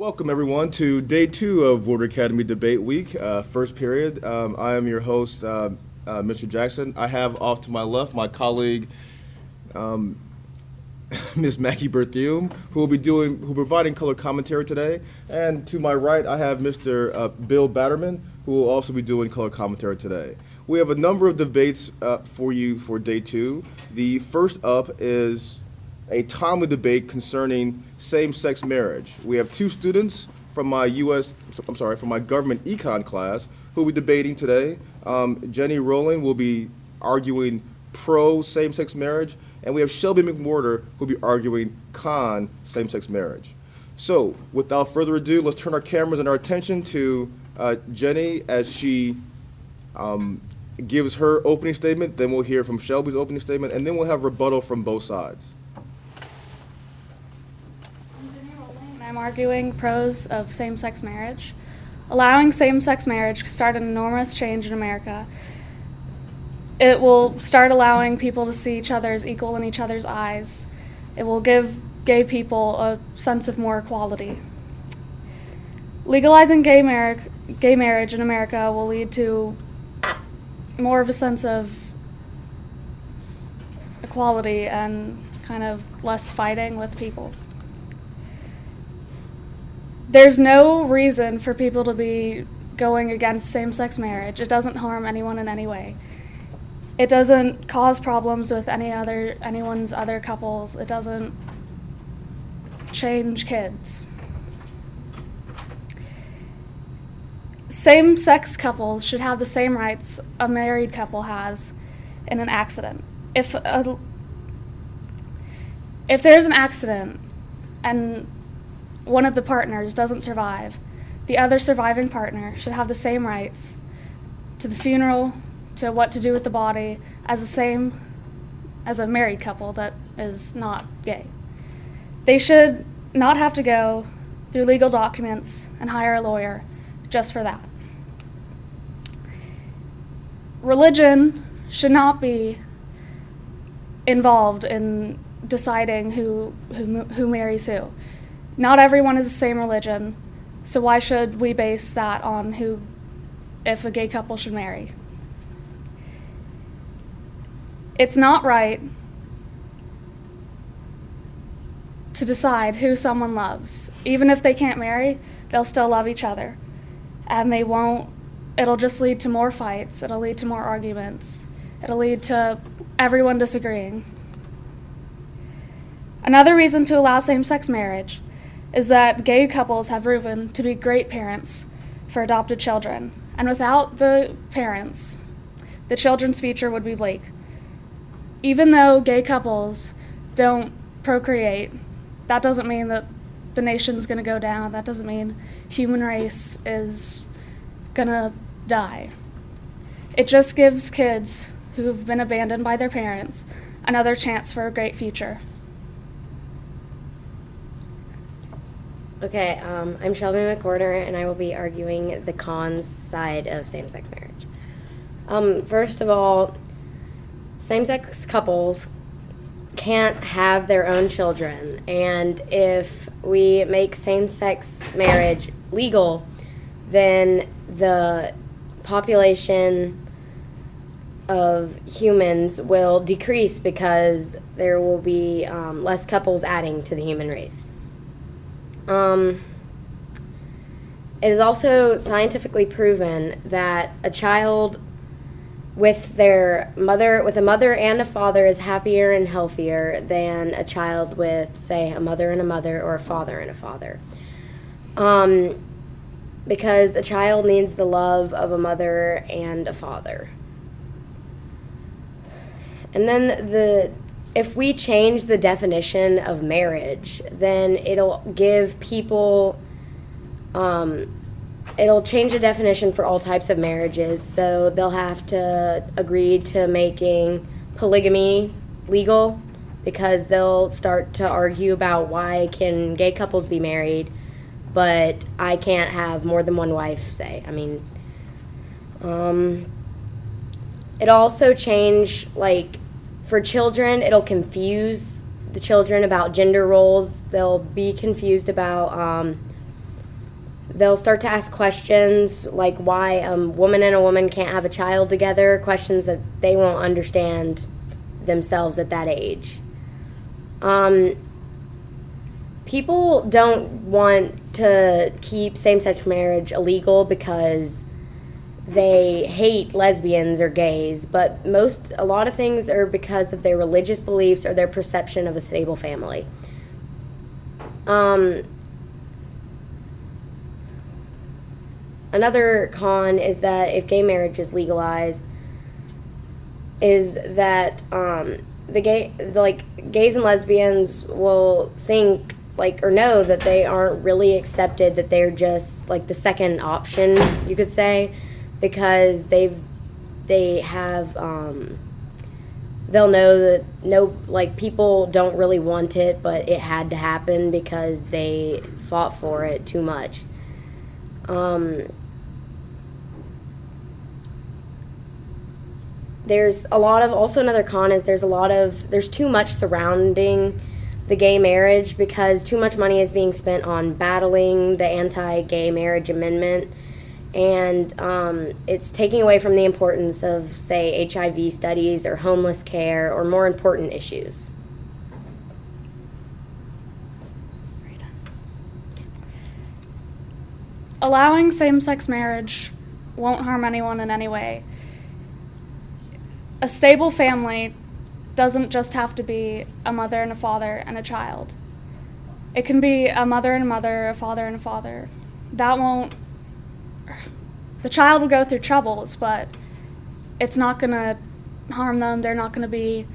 Welcome, everyone, to day two of Woodward Academy Debate Week, first period. I am your host, Mr. Jackson. I have off to my left my colleague, Ms. Maggie Berthium, who will providing color commentary today. And to my right, I have Mr. Bill Batterman, who will also be doing color commentary today. We have a number of debates for you for day two. The first up is a timely debate concerning same-sex marriage. We have two students from my from my government econ class who will be debating today. Jenny Rowling will be arguing pro same-sex marriage, and we have Shelby McWhorter who will be arguing con same-sex marriage. So, without further ado, let's turn our cameras and our attention to Jenny as she gives her opening statement. Then we'll hear from Shelby's opening statement, and then we'll have rebuttal from both sides. I'm arguing pros of same-sex marriage. Allowing same-sex marriage could start an enormous change in America. It will start allowing people to see each other as equal in each other's eyes. It will give gay people a sense of more equality. Legalizing gay marriage in America will lead to more of a sense of equality and kind of less fighting with people. There's no reason for people to be going against same-sex marriage. It doesn't harm anyone in any way. It doesn't cause problems with anyone's other couples. It doesn't change kids. Same-sex couples should have the same rights a married couple has in an accident. If there's an accident and one of the partners doesn't survive, the other surviving partner should have the same rights to the funeral, to what to do with the body, as a married couple that is not gay. They should not have to go through legal documents and hire a lawyer just for that. Religion should not be involved in deciding who marries who. Not everyone is the same religion, so why should we base that on if a gay couple should marry? It's not right to decide who someone loves. Even if they can't marry, they'll still love each other. And it'll just lead to more fights, it'll lead to more arguments, it'll lead to everyone disagreeing. Another reason to allow same-sex marriage is that gay couples have proven to be great parents for adopted children. And without the parents, the children's future would be bleak. Even though gay couples don't procreate, that doesn't mean that the nation's going to go down. That doesn't mean human race is going to die. It just gives kids who've been abandoned by their parents another chance for a great future. Okay, I'm Shelby McWhorter, and I will be arguing the cons side of same-sex marriage. First of all, same-sex couples can't have their own children, and if we make same-sex marriage legal, then the population of humans will decrease because there will be less couples adding to the human race. It is also scientifically proven that a child with a mother and a father is happier and healthier than a child with, say, a mother and a mother or a father and a father. Because a child needs the love of a mother and a father. And then if we change the definition of marriage, then it'll give people, it'll change the definition for all types of marriages. So they'll have to agree to making polygamy legal, because they'll start to argue about why can gay couples be married, but I can't have more than one wife, say. I mean, it'll also change, for children, it'll confuse the children about gender roles. They'll be confused about they'll start to ask questions like why a woman and a woman can't have a child together, questions that they won't understand themselves at that age. People don't want to keep same-sex marriage illegal because they hate lesbians or gays, but a lot of things are because of their religious beliefs or their perception of a stable family. Another con is that if gay marriage is legalized, is that gays and lesbians will think or know that they aren't really accepted, that they're just like the second option, you could say, because they'll know that people don't really want it, but it had to happen because they fought for it too much. There's another con is there's too much surrounding the gay marriage because too much money is being spent on battling the anti-gay marriage amendment, and it's taking away from the importance of, say, HIV studies or homeless care or more important issues. Allowing same-sex marriage won't harm anyone in any way. A stable family doesn't just have to be a mother and a father and a child. It can be a mother and a mother, a father and a father. The child will go through troubles, but it's not going to harm them. They're not going to be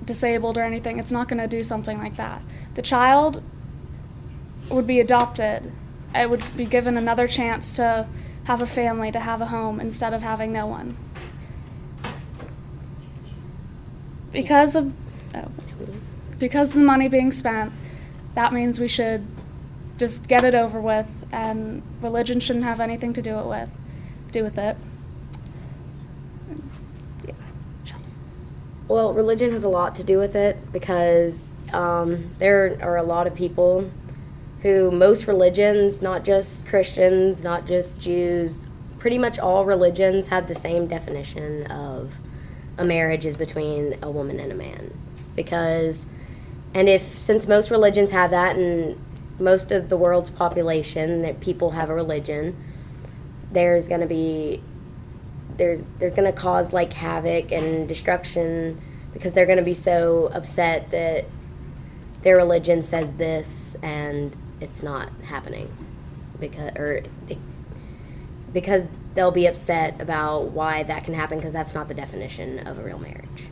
disabled or anything. It's not going to do something like that. The child would be adopted. It would be given another chance to have a family, to have a home, instead of having no one. Because of the money being spent, that means we should just get it over with, and religion shouldn't have anything to do with it. Well, religion has a lot to do with it because there are a lot of people who, most religions, not just Christians, not just Jews, pretty much all religions have the same definition of a marriage is between a woman and a man. Since most religions have that, and most of the world's population, that people have a religion, there's going to cause havoc and destruction because they're going to be so upset that their religion says this and it's not happening because they'll be upset about why that can happen because that's not the definition of a real marriage.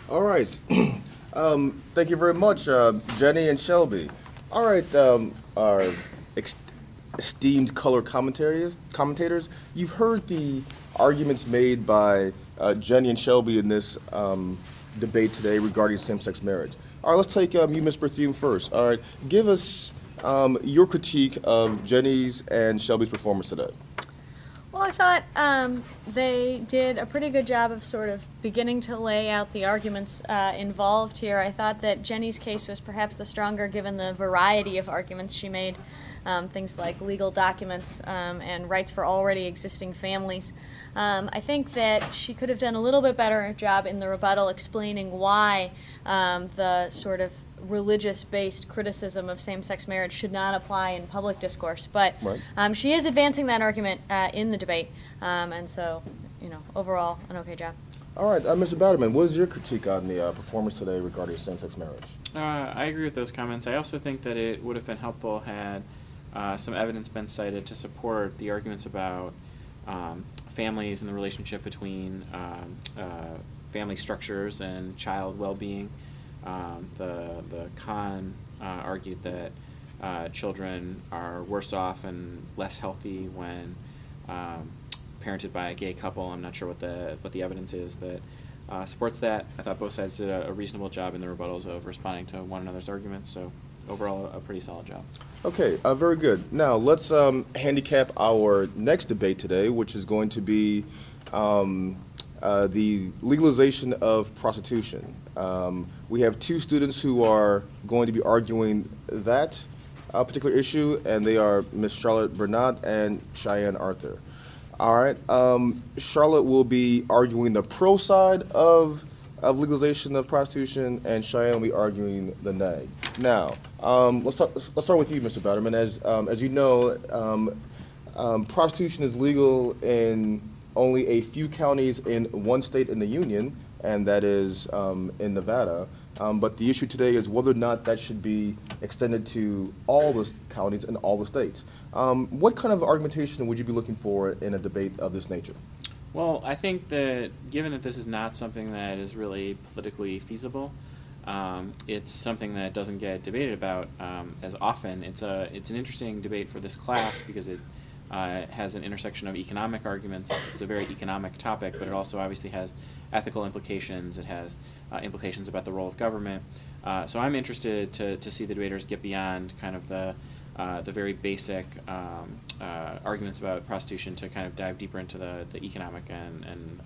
All right. Thank you very much, Jenny and Shelby. All right, our esteemed color commentators, you've heard the arguments made by Jenny and Shelby in this debate today regarding same-sex marriage. All right, let's take you, Ms. Berthume, first. All right, give us your critique of Jenny's and Shelby's performance today. Well, I thought they did a pretty good job of sort of beginning to lay out the arguments involved here. I thought that Jenny's case was perhaps the stronger given the variety of arguments she made, things like legal documents and rights for already existing families. I think that she could have done a little bit better job in the rebuttal explaining why the sort of religious-based criticism of same-sex marriage should not apply in public discourse. But right. She is advancing that argument in the debate, and so, overall, an okay job. All right, Mr. Batterman, what is your critique on the performance today regarding same-sex marriage? I agree with those comments. I also think that it would have been helpful had some evidence been cited to support the arguments about families and the relationship between family structures and child well-being. The con argued that children are worse off and less healthy when parented by a gay couple. I'm not sure what the evidence is that supports that. I thought both sides did a reasonable job in the rebuttals of responding to one another's arguments, so overall a pretty solid job. Okay, very good. Now let's handicap our next debate today, which is going to be the legalization of prostitution. We have two students who are going to be arguing that particular issue, and they are Ms. Charlotte Bernat and Cheyenne Arthur. All right, Charlotte will be arguing the pro side of legalization of prostitution, and Cheyenne will be arguing the nay. Now, let's start with you, Mr. Batterman. As you know, prostitution is legal in only a few counties in one state in the union, and that is in Nevada. But the issue today is whether or not that should be extended to all the counties and all the states. What kind of argumentation would you be looking for in a debate of this nature? Well, I think that given that this is not something that is really politically feasible, it's something that doesn't get debated about as often. It's an interesting debate for this class because it has an intersection of economic arguments. It's a very economic topic, but it also obviously has ethical implications. It has implications about the role of government. So I'm interested to see the debaters get beyond kind of the very basic arguments about prostitution to kind of dive deeper into the economic and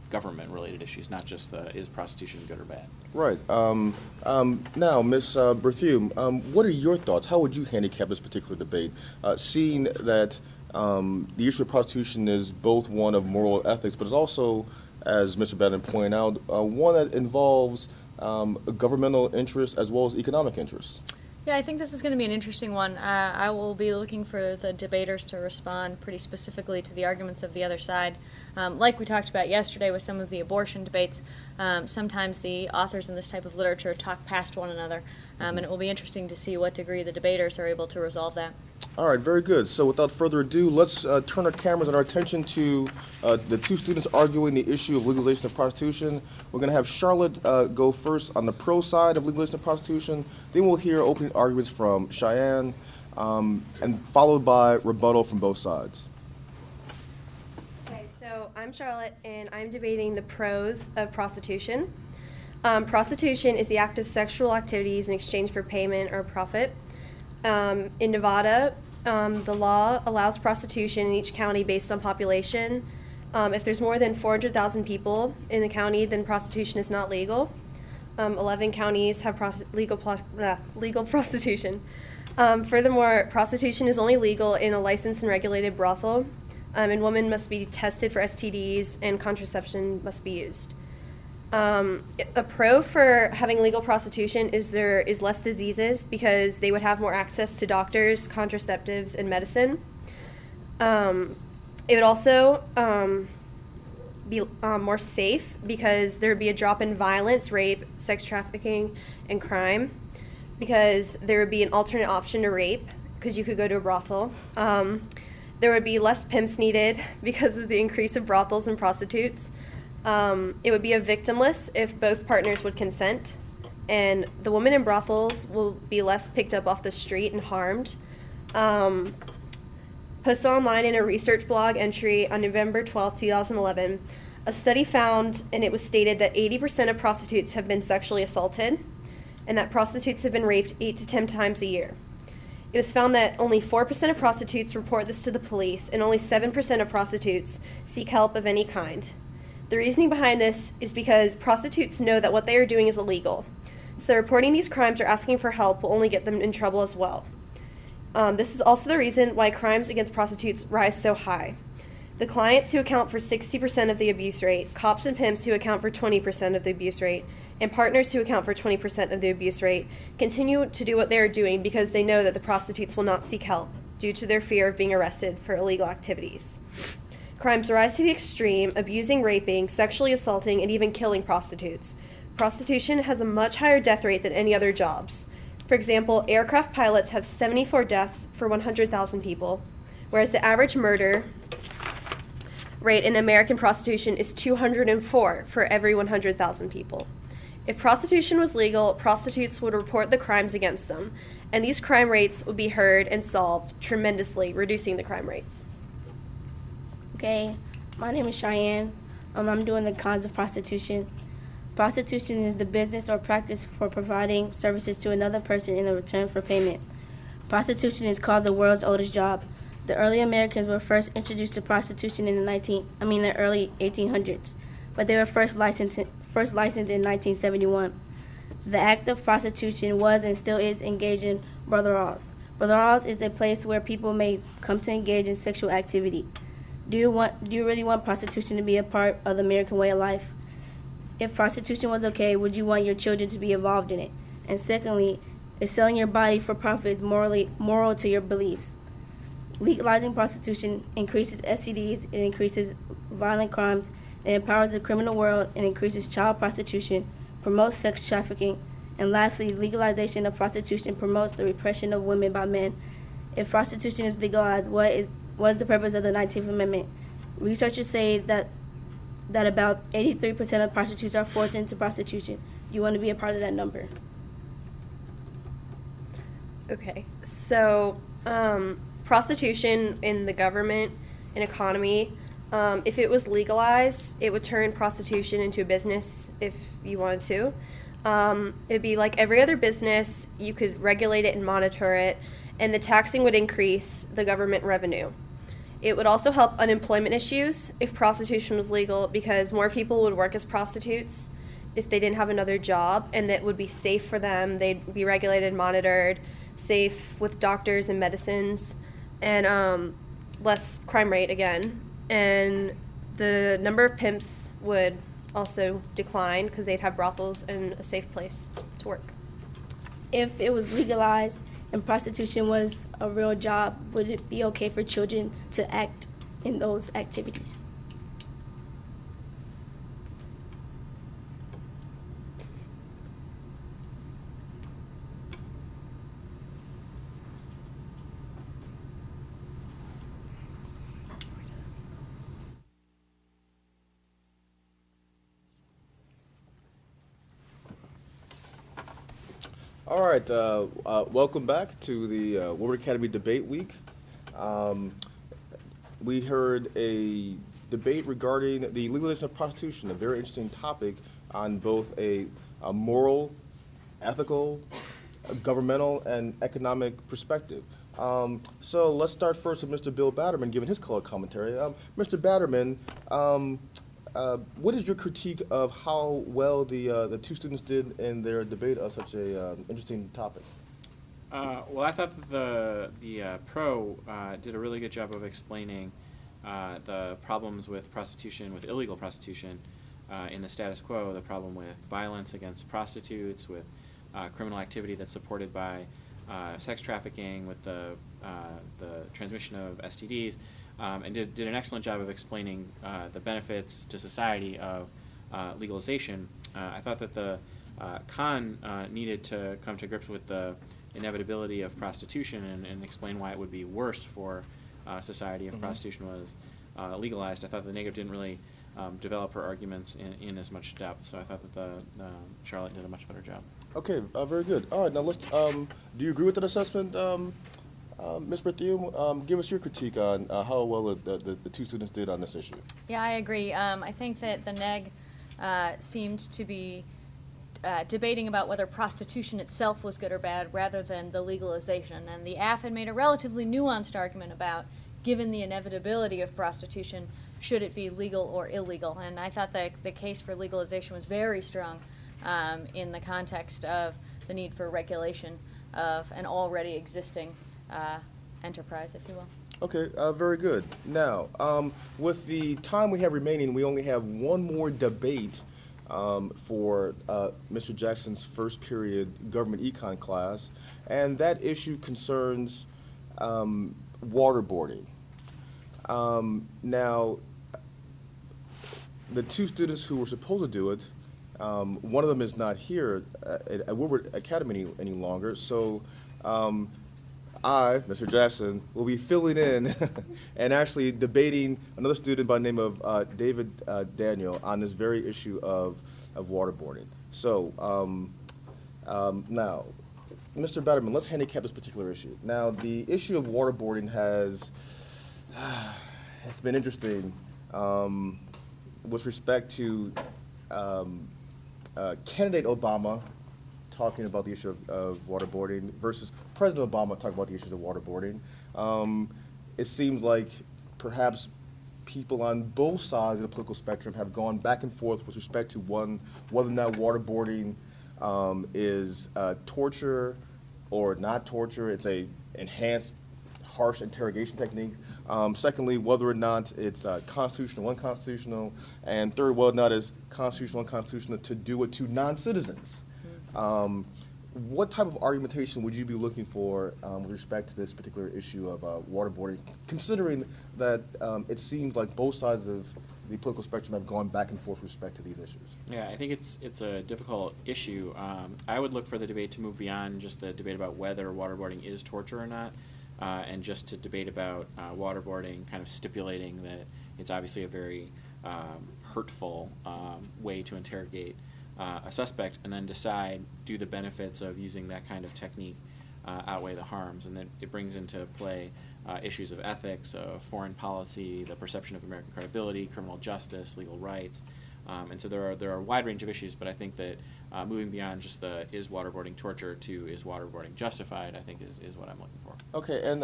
government-related issues, not just is prostitution good or bad. Right. Now, Ms. Berthume, what are your thoughts? How would you handicap this particular debate, seeing that the issue of prostitution is both one of moral ethics, but it's also, as Mr. Bannon pointed out, one that involves governmental interests as well as economic interests? Yeah, I think this is going to be an interesting one. I will be looking for the debaters to respond pretty specifically to the arguments of the other side. Like we talked about yesterday with some of the abortion debates, sometimes the authors in this type of literature talk past one another, and it will be interesting to see what degree the debaters are able to resolve that. All right, very good. So without further ado, let's turn our cameras and our attention to the two students arguing the issue of legalization of prostitution. We're going to have Charlotte go first on the pro side of legalization of prostitution. Then we'll hear opening arguments from Cheyenne, and followed by rebuttal from both sides. Okay, so I'm Charlotte, and I'm debating the pros of prostitution. Prostitution is the act of sexual activities in exchange for payment or profit. In Nevada, the law allows prostitution in each county based on population. If there's more than 400,000 people in the county, then prostitution is not legal. 11 counties have legal prostitution. Furthermore, prostitution is only legal in a licensed and regulated brothel, and women must be tested for STDs, and contraception must be used. A pro for having legal prostitution is there is less diseases because they would have more access to doctors, contraceptives, and medicine. It would also be more safe because there would be a drop in violence, rape, sex trafficking, and crime, because there would be an alternate option to rape because you could go to a brothel. There would be less pimps needed because of the increase of brothels and prostitutes. It would be a victimless if both partners would consent, and the women in brothels will be less picked up off the street and harmed. Posted online in a research blog entry on November 12, 2011, a study found, and it was stated that 80% of prostitutes have been sexually assaulted, and that prostitutes have been raped 8 to 10 times a year. It was found that only 4% of prostitutes report this to the police, and only 7% of prostitutes seek help of any kind. The reasoning behind this is because prostitutes know that what they are doing is illegal. So reporting these crimes or asking for help will only get them in trouble as well. This is also the reason why crimes against prostitutes rise so high. The clients who account for 60% of the abuse rate, cops and pimps who account for 20% of the abuse rate, and partners who account for 20% of the abuse rate continue to do what they are doing because they know that the prostitutes will not seek help due to their fear of being arrested for illegal activities. Crimes rise to the extreme, abusing, raping, sexually assaulting, and even killing prostitutes. Prostitution has a much higher death rate than any other jobs. For example, aircraft pilots have 74 deaths for 100,000 people, whereas the average murder rate in American prostitution is 204 for every 100,000 people. If prostitution was legal, prostitutes would report the crimes against them, and these crime rates would be heard and solved tremendously, reducing the crime rates. Okay, my name is Cheyenne. I'm doing the cons of prostitution. Prostitution is the business or practice for providing services to another person in return for payment. Prostitution is called the world's oldest job. The early Americans were first introduced to prostitution in the early 1800s, but they were first licensed in 1971. The act of prostitution was and still is engaged in brothels. Brothels is a place where people may come to engage in sexual activity. Do you really want prostitution to be a part of the American way of life? If prostitution was okay, would you want your children to be involved in it? And secondly, is selling your body for profit moral to your beliefs? Legalizing prostitution increases STDs, it increases violent crimes, it empowers the criminal world, it increases child prostitution, promotes sex trafficking, and lastly, legalization of prostitution promotes the repression of women by men. If prostitution is legalized, what is the purpose of the 19th Amendment? Researchers say that about 83% of prostitutes are forced into prostitution. You want to be a part of that number. Okay, so prostitution in the government and economy, if it was legalized, it would turn prostitution into a business if you wanted to. It'd be like every other business, you could regulate it and monitor it, and the taxing would increase the government revenue. It would also help unemployment issues if prostitution was legal, because more people would work as prostitutes if they didn't have another job, and that would be safe for them. They'd be regulated, monitored, safe with doctors and medicines, and less crime rate again. And the number of pimps would also decline because they'd have brothels and a safe place to work. If it was legalized and prostitution was a real job, would it be okay for children to act in those activities? All right, welcome back to the Woodward Academy Debate Week. We heard a debate regarding the legalization of prostitution, a very interesting topic on both a moral, ethical, governmental, and economic perspective. So let's start first with Mr. Bill Batterman giving his color commentary. Mr. Batterman, what is your critique of how well the two students did in their debate on such a interesting topic? Well, I thought that the pro did a really good job of explaining the problems with prostitution, with illegal prostitution in the status quo, the problem with violence against prostitutes, with criminal activity that's supported by sex trafficking, with the transmission of STDs, and did an excellent job of explaining the benefits to society of legalization. I thought that the con needed to come to grips with the inevitability of prostitution and explain why it would be worse for society if prostitution was legalized. I thought the negative didn't really develop her arguments in as much depth, so I thought that Charlotte did a much better job. Okay, very good. All right, now let's. Do you agree with that assessment, Ms. Berthiaume? Give us your critique on how well the two students did on this issue. Yeah, I agree. I think that the neg seemed to be debating about whether prostitution itself was good or bad rather than the legalization. And the AF had made a relatively nuanced argument about, given the inevitability of prostitution, should it be legal or illegal. And I thought that the case for legalization was very strong in the context of the need for regulation of an already existing enterprise, if you will. Okay, very good. Now, with the time we have remaining, we only have one more debate for Mr. Jackson's first period government econ class, and that issue concerns waterboarding. Now, the two students who were supposed to do it, one of them is not here at Woodward Academy any longer, so I, Mr. Jackson, will be filling in and actually debating another student by the name of David Daniel on this very issue of waterboarding. So now, Mr. Batterman, let's handicap this particular issue. Now, the issue of waterboarding has been interesting with respect to candidate Obama talking about the issue of waterboarding versus President Obama talking about the issues of waterboarding. It seems like perhaps people on both sides of the political spectrum have gone back and forth with respect to whether or not waterboarding is torture or not torture. It's a enhanced, harsh interrogation technique. Secondly, whether or not it's constitutional, unconstitutional, and third, whether or not it's constitutional, unconstitutional to do it to non-citizens. What type of argumentation would you be looking for with respect to this particular issue of waterboarding, considering that it seems like both sides of the political spectrum have gone back and forth with respect to these issues? Yeah, I think it's a difficult issue. I would look for the debate to move beyond just the debate about whether waterboarding is torture or not, and just to debate about waterboarding, kind of stipulating that it's obviously a very hurtful way to interrogate a suspect, and then decide, do the benefits of using that kind of technique outweigh the harms? And then it brings into play issues of ethics, of foreign policy, the perception of American credibility, criminal justice, legal rights. And so there are a wide range of issues, but I think that moving beyond just the is waterboarding torture to is waterboarding justified, I think is what I'm looking for. Okay, and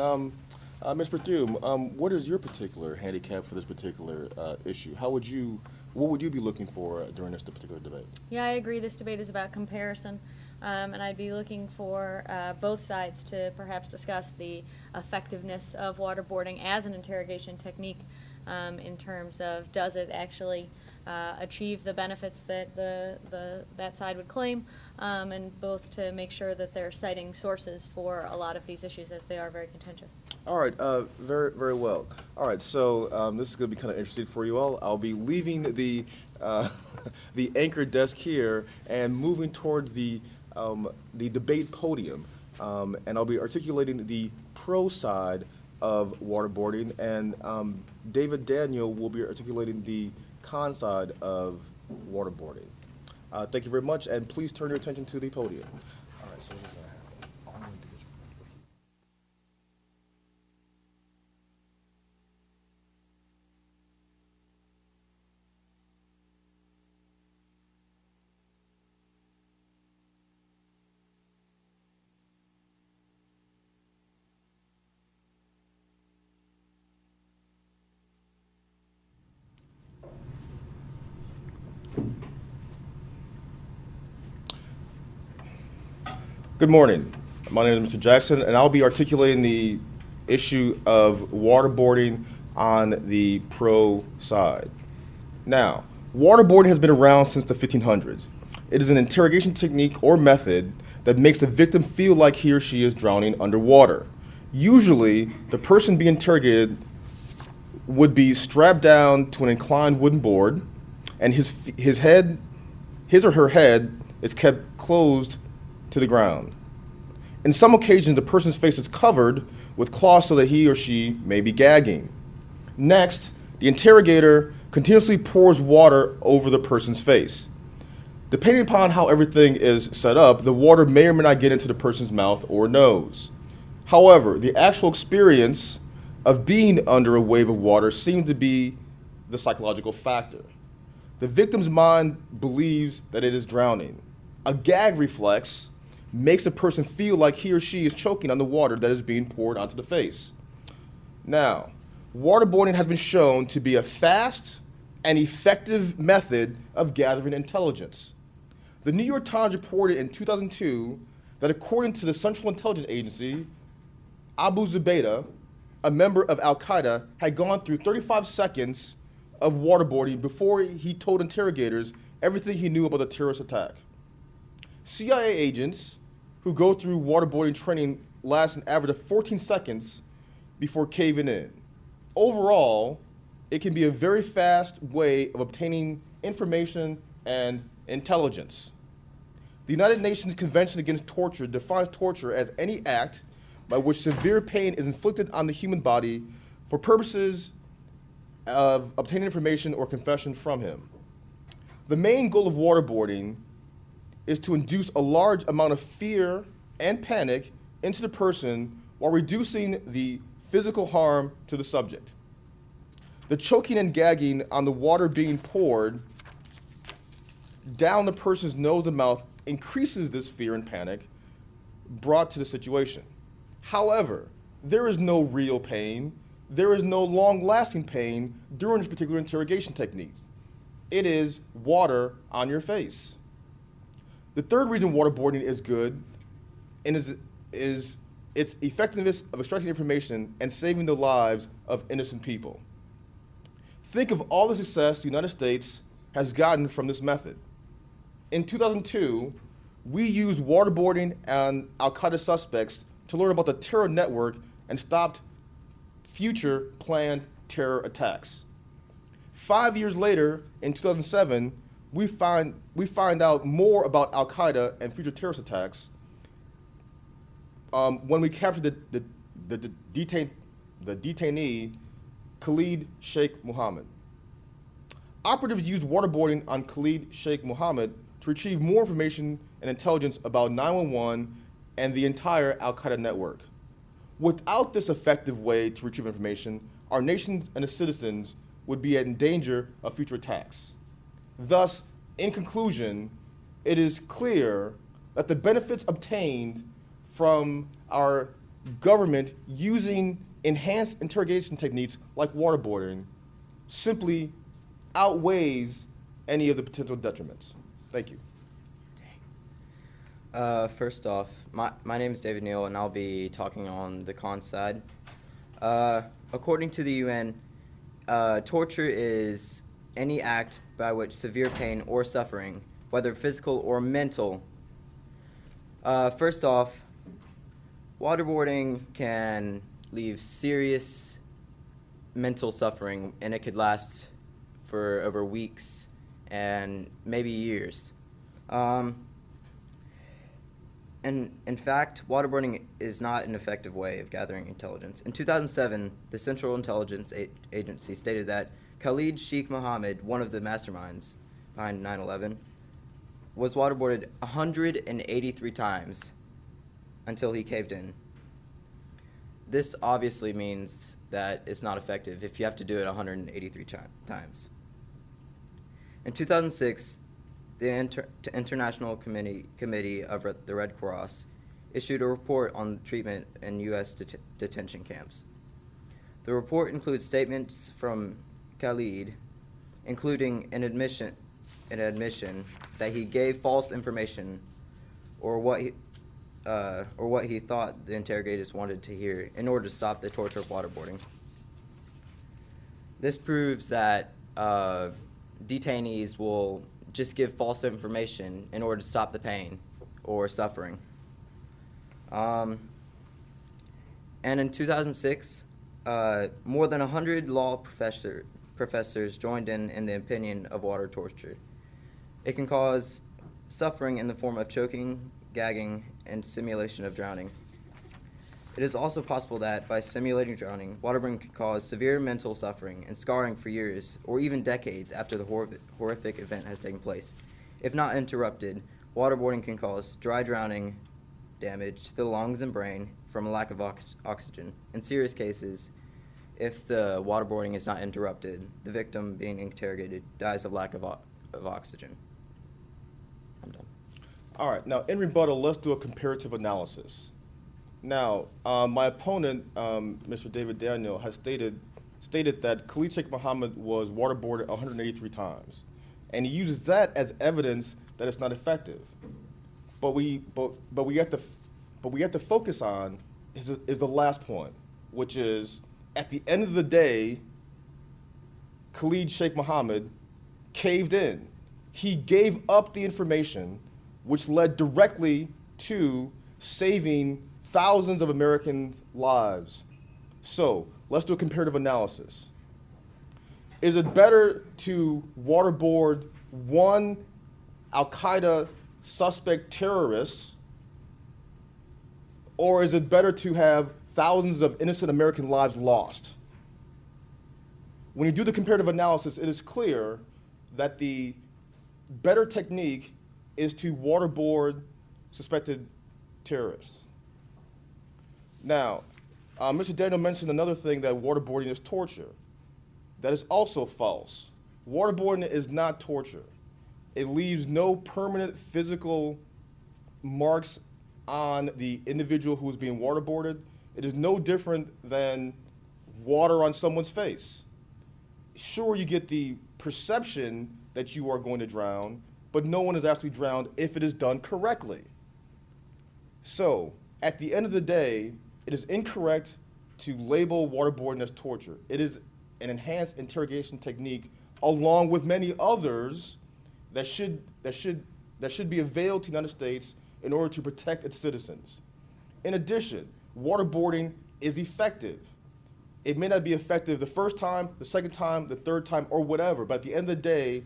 Ms. Berthume, what is your particular handicap for this particular issue? What would you be looking for during this particular debate? Yeah, I agree. This debate is about comparison, and I'd be looking for both sides to perhaps discuss the effectiveness of waterboarding as an interrogation technique in terms of does it actually achieve the benefits that that side would claim, and both to make sure that they're citing sources for a lot of these issues as they are very contentious. All right, very, very well. All right, so this is going to be kind of interesting for you all. I'll be leaving the the anchor desk here and moving towards the debate podium, and I'll be articulating the pro side of waterboarding, and David Daniel will be articulating the con side of waterboarding. Thank you very much, and please turn your attention to the podium. All right, so what's going to happen? All I'm going to do is Good morning. My name is Mr. Jackson, and I'll be articulating the issue of waterboarding on the pro side. Now, waterboarding has been around since the 1500s. It is an interrogation technique or method that makes the victim feel like he or she is drowning underwater. Usually, the person being interrogated would be strapped down to an inclined wooden board, and his or her head is kept closed to the ground. In some occasions, the person's face is covered with cloth so that he or she may be gagging. Next, the interrogator continuously pours water over the person's face. Depending upon how everything is set up, the water may or may not get into the person's mouth or nose. However, the actual experience of being under a wave of water seems to be the psychological factor. The victim's mind believes that it is drowning. A gag reflex makes the person feel like he or she is choking on the water that is being poured onto the face. Now, waterboarding has been shown to be a fast and effective method of gathering intelligence. The New York Times reported in 2002 that according to the Central Intelligence Agency, Abu Zubaydah, a member of Al-Qaeda, had gone through 35 seconds of waterboarding before he told interrogators everything he knew about the terrorist attack. CIA agents who go through waterboarding training last an average of 14 seconds before caving in. Overall, it can be a very fast way of obtaining information and intelligence. The United Nations Convention Against Torture defines torture as any act by which severe pain is inflicted on the human body for purposes of obtaining information or confession from him. The main goal of waterboarding is to induce a large amount of fear and panic into the person while reducing the physical harm to the subject. The choking and gagging on the water being poured down the person's nose and mouth increases this fear and panic brought to the situation. However, there is no real pain. There is no long-lasting pain during this particular interrogation techniques. It is water on your face. The third reason waterboarding is good and is its effectiveness of extracting information and saving the lives of innocent people. Think of all the success the United States has gotten from this method. In 2002, we used waterboarding and al-Qaeda suspects to learn about the terror network and stopped future planned terror attacks. 5 years later, in 2007, we find out more about al-Qaeda and future terrorist attacks when we captured the detainee Khalid Sheikh Mohammed. Operatives used waterboarding on Khalid Sheikh Mohammed to retrieve more information and intelligence about 911 and the entire al-Qaeda network. Without this effective way to retrieve information, our nations and its citizens would be in danger of future attacks. Thus, in conclusion, it is clear that the benefits obtained from our government using enhanced interrogation techniques like waterboarding simply outweighs any of the potential detriments. Thank you. First off, my name is David Neal, and I'll be talking on the con side. According to the UN, torture is any act by which severe pain or suffering, whether physical or mental. First off, waterboarding can leave serious mental suffering, and it could last for over weeks and maybe years. And in fact, waterboarding is not an effective way of gathering intelligence. In 2007, the Central Intelligence Agency stated that Khalid Sheikh Mohammed, one of the masterminds behind 9/11, was waterboarded 183 times until he caved in. This obviously means that it's not effective if you have to do it 183 times. In 2006, the International Committee of the Red Cross issued a report on treatment in U.S. detention camps. The report includes statements from Khalid, including an admission that he gave false information or what he thought the interrogators wanted to hear in order to stop the torture of waterboarding. This proves that detainees will just give false information in order to stop the pain or suffering. And in 2006, more than 100 law professors joined in the opinion of water torture. It can cause suffering in the form of choking, gagging, and simulation of drowning. It is also possible that by simulating drowning, waterboarding can cause severe mental suffering and scarring for years or even decades after the horrific event has taken place. If not interrupted, waterboarding can cause dry drowning, damage to the lungs and brain from a lack of oxygen. In serious cases, if the waterboarding is not interrupted, the victim being interrogated dies of lack of oxygen. I'm done. All right, now in rebuttal, let's do a comparative analysis. Now, my opponent, Mr. David Daniel, has stated that Khalid Sheikh Mohammed was waterboarded 183 times, and he uses that as evidence that it's not effective. But we have to focus on is the last point, which is at the end of the day, Khalid Sheikh Mohammed caved in. He gave up the information, which led directly to saving thousands of Americans' lives. So let's do a comparative analysis. Is it better to waterboard one al-Qaeda suspect terrorist, or is it better to have thousands of innocent American lives lost? When you do the comparative analysis, it is clear that the better technique is to waterboard suspected terrorists. Now, Mr. Daniel mentioned another thing, that waterboarding is torture. That is also false. Waterboarding is not torture. It leaves no permanent physical marks on the individual who is being waterboarded. It is no different than water on someone's face. Sure, you get the perception that you are going to drown, but no one is actually drowned if it is done correctly. So, at the end of the day, it is incorrect to label waterboarding as torture. It is an enhanced interrogation technique along with many others that should be availed to the United States in order to protect its citizens. In addition, waterboarding is effective. It may not be effective the first time, the second time, the third time, or whatever, but at the end of the day,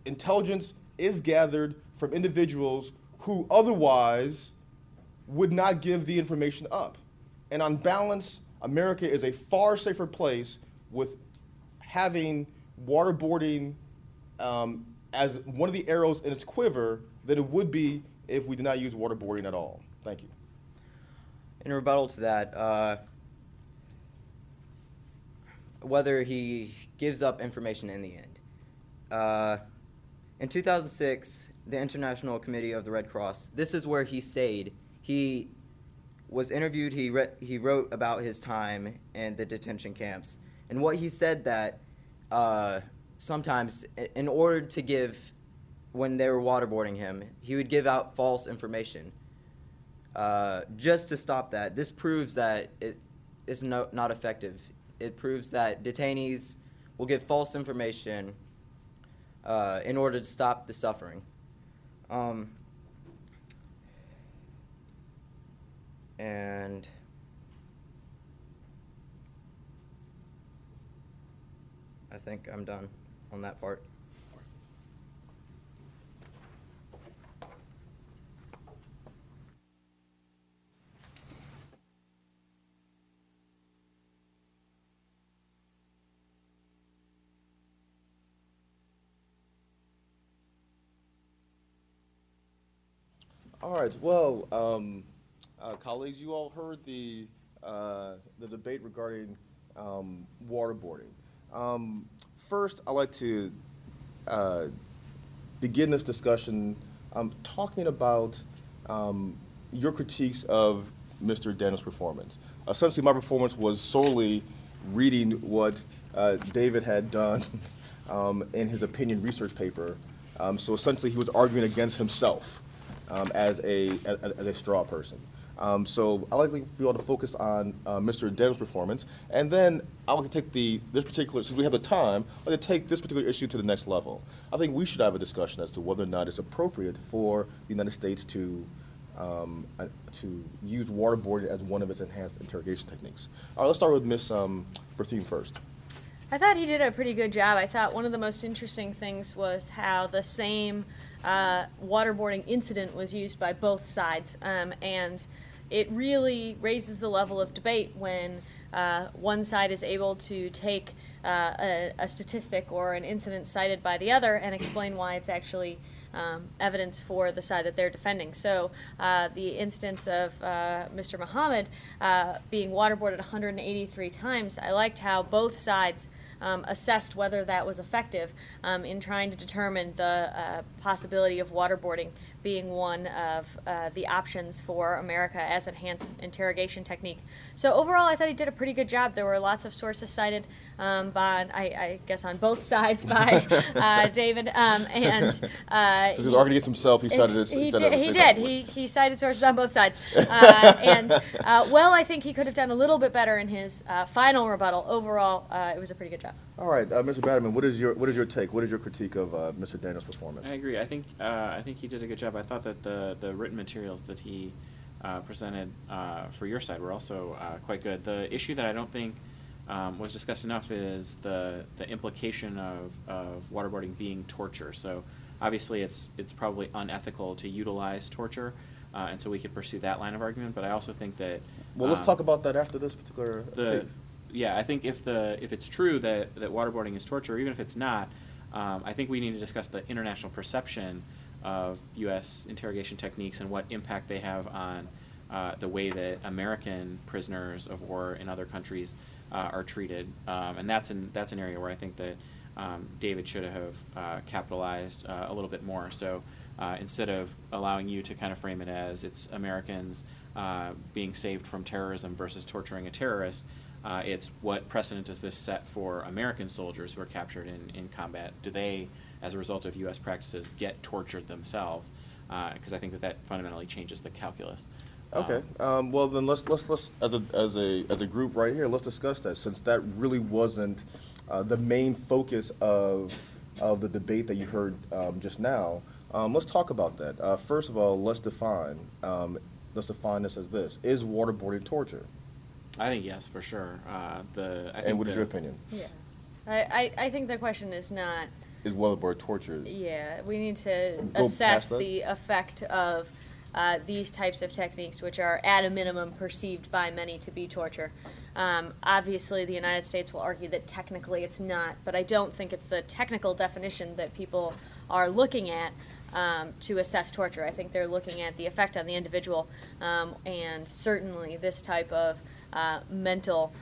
intelligence is gathered from individuals who otherwise would not give the information up. And on balance, America is a far safer place with having waterboarding as one of the arrows in its quiver than it would be if we did not use waterboarding at all. Thank you. In rebuttal to that, whether he gives up information in the end. In 2006, the International Committee of the Red Cross, this is where he stayed. He was interviewed, he wrote about his time in the detention camps. And what he said that sometimes, in order to give, when they were waterboarding him, he would give out false information just to stop that. This proves that it is not effective. It proves that detainees will give false information in order to stop the suffering. And I think I'm done on that part. All right. Well, colleagues, you all heard the debate regarding waterboarding. First, I'd like to begin this discussion talking about your critiques of Mr. Daniels' performance. Essentially, my performance was solely reading what David had done in his opinion research paper. So essentially, he was arguing against himself. As a straw person. So I'd like for you all to focus on Mr. Daniels' performance, and then I would take this particular, since we have the time, I'd like to take this particular issue to the next level. I think we should have a discussion as to whether or not it's appropriate for the United States to use waterboarding as one of its enhanced interrogation techniques. All right, let's start with Ms. Berthune first. I thought he did a pretty good job. I thought one of the most interesting things was how the same waterboarding incident was used by both sides, and it really raises the level of debate when one side is able to take a statistic or an incident cited by the other and explain why it's actually evidence for the side that they're defending. So the instance of Mr. Muhammad being waterboarded 183 times, I liked how both sides assessed whether that was effective in trying to determine the possibility of waterboarding being one of the options for America as enhanced interrogation technique. So overall, I thought he did a pretty good job. There were lots of sources cited by, I guess, on both sides by David. Since he was arguing against himself, he cited his. He did. He cited sources on both sides. Well, I think he could have done a little bit better in his final rebuttal. Overall, it was a pretty good job. All right, Mr. Batterman, what is your take? What is your critique of Mr. Daniels' performance? I agree. I think he did a good job. I thought that the written materials that he presented for your side were also quite good. The issue that I don't think was discussed enough is the implication of waterboarding being torture. So obviously it's probably unethical to utilize torture, and so we could pursue that line of argument. But I also think that well, let's talk about that after this particular tape. Yeah, I think if it's true that waterboarding is torture, or even if it's not, I think we need to discuss the international perception of U.S. interrogation techniques and what impact they have on the way that American prisoners of war in other countries are treated, and that's an area where I think that David should have capitalized a little bit more. So instead of allowing you to kind of frame it as it's Americans being saved from terrorism versus torturing a terrorist, it's what precedent does this set for American soldiers who are captured in combat? Do they, as a result of U.S. practices, get tortured themselves? Because I think that fundamentally changes the calculus. Okay. Well, then let's as a group right here, let's discuss that, since that really wasn't the main focus of the debate that you heard just now. Let's talk about that. First of all, let's define this as this: is waterboarding torture? I think yes, for sure. And what is your opinion? Yeah. I think the question is not. Is waterboard torture? Yeah, we need to Go assess past that? the effect of these types of techniques, which are at a minimum perceived by many to be torture. Obviously, the United States will argue that technically it's not, but I don't think it's the technical definition that people are looking at to assess torture. I think they're looking at the effect on the individual, and certainly this type of mental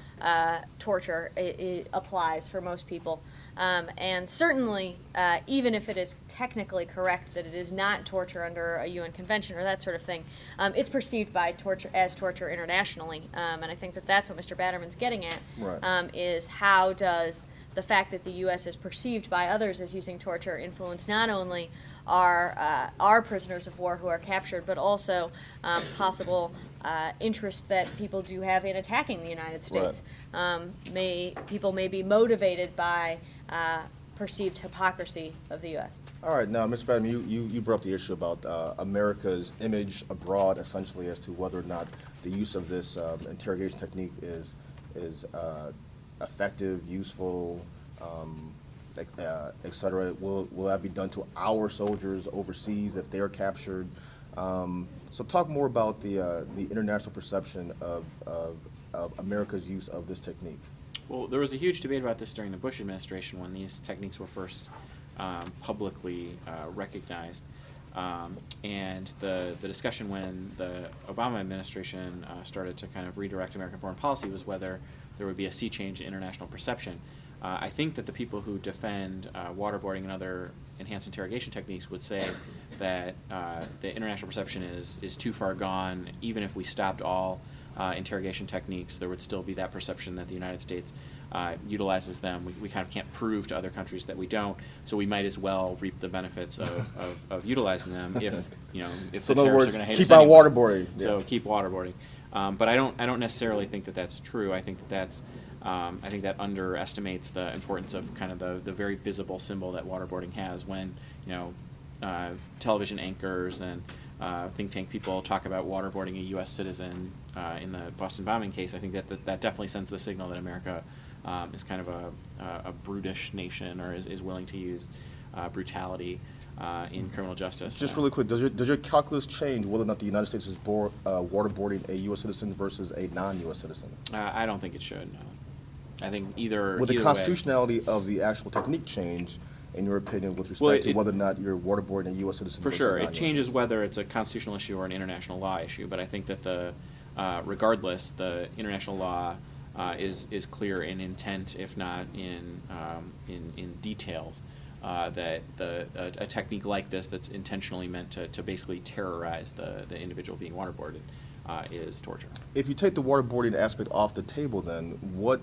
torture it applies for most people. And certainly, even if it is technically correct that it is not torture under a UN convention or that sort of thing, it's perceived by as torture internationally. And I think that that's what Mr. Batterman's getting at, Right. is how does the fact that the U.S. is perceived by others as using torture influence not only our prisoners of war who are captured, but also possible interest that people do have in attacking the United States. People may be motivated by perceived hypocrisy of the U.S. All right, now, Mr. Badman, you brought up the issue about America's image abroad, essentially, as to whether or not the use of this interrogation technique is effective, useful, et cetera. Will that be done to our soldiers overseas if they are captured? So talk more about the international perception of America's use of this technique. Well, there was a huge debate about this during the Bush administration when these techniques were first publicly recognized. And the discussion when the Obama administration started to kind of redirect American foreign policy was whether there would be a sea change in international perception. I think that the people who defend waterboarding and other enhanced interrogation techniques would say that the international perception is too far gone. Even if we stopped all interrogation techniques, there would still be that perception that the United States utilizes them. We kind of can't prove to other countries that we don't, so we might as well reap the benefits of utilizing them if So the in other terrorists words, are going to hate keep us on anyway. waterboarding. So Yeah. keep waterboarding. But I don't necessarily think that that's true. I think that that's I think that underestimates the importance of kind of the very visible symbol that waterboarding has when television anchors and think tank people talk about waterboarding a U.S. citizen in the Boston bombing case. I think that definitely sends the signal that America is kind of a brutish nation, or is willing to use brutality in criminal justice. Just really quick, does your calculus change whether or not the United States is waterboarding a U.S. citizen versus a non-U.S. citizen? I don't think it should, no. I think either Would the either constitutionality of the actual technique change, in your opinion, with respect to whether or not you're waterboarding a U.S. citizen? For versus sure, a it non-US changes citizen? whether it's a constitutional issue or an international law issue. But I think that regardless, the international law is clear in intent, if not in details. That a technique like this that's intentionally meant to basically terrorize the individual being waterboarded is torture. If you take the waterboarding aspect off the table, then what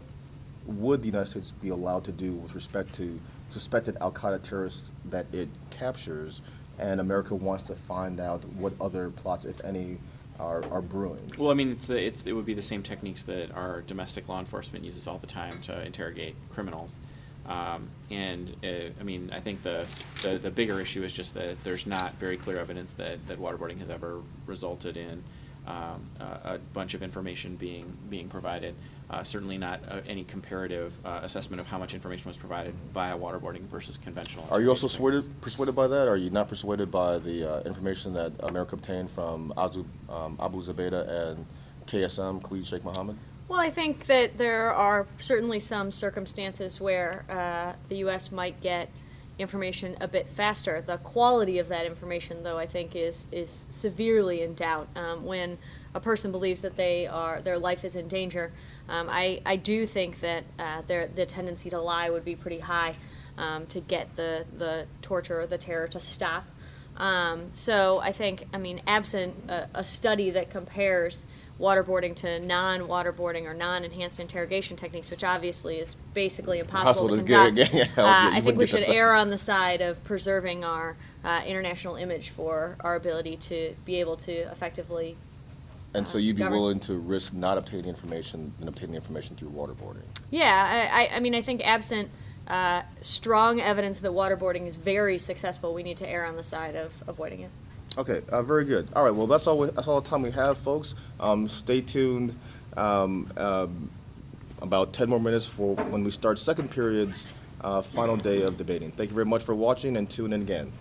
would the United States be allowed to do with respect to suspected al-Qaeda terrorists that it captures, and America wants to find out what other plots, if any, are brewing? Well, I mean, it would be the same techniques that our domestic law enforcement uses all the time to interrogate criminals. I mean, I think the bigger issue is just that there's not very clear evidence that waterboarding has ever resulted in a bunch of information being provided. Certainly not any comparative assessment of how much information was provided via waterboarding versus conventional. Are you also interrogation persuaded by that? Or are you not persuaded by the information that America obtained from Abu Zubaydah and KSM, Khalid Sheikh Mohammed? Well, I think that there are certainly some circumstances where the U.S. might get information a bit faster. The quality of that information, though, I think is severely in doubt. When a person believes that their life is in danger, I do think that the tendency to lie would be pretty high. to get the torture or the terror to stop. So I think, I mean, absent a study that compares waterboarding to non-waterboarding or non-enhanced interrogation techniques, which obviously is basically impossible to conduct, I think we should err on the side of preserving our international image for our ability to be able to effectively And so you'd be govern. willing to risk not obtaining information than obtaining information through waterboarding? Yeah, I mean, I think absent strong evidence that waterboarding is very successful, we need to err on the side of avoiding it. Okay, very good. All right, well, that's all the time we have, folks. Stay tuned about 10 more minutes for when we start second period's final day of debating. Thank you very much for watching, and tune in again.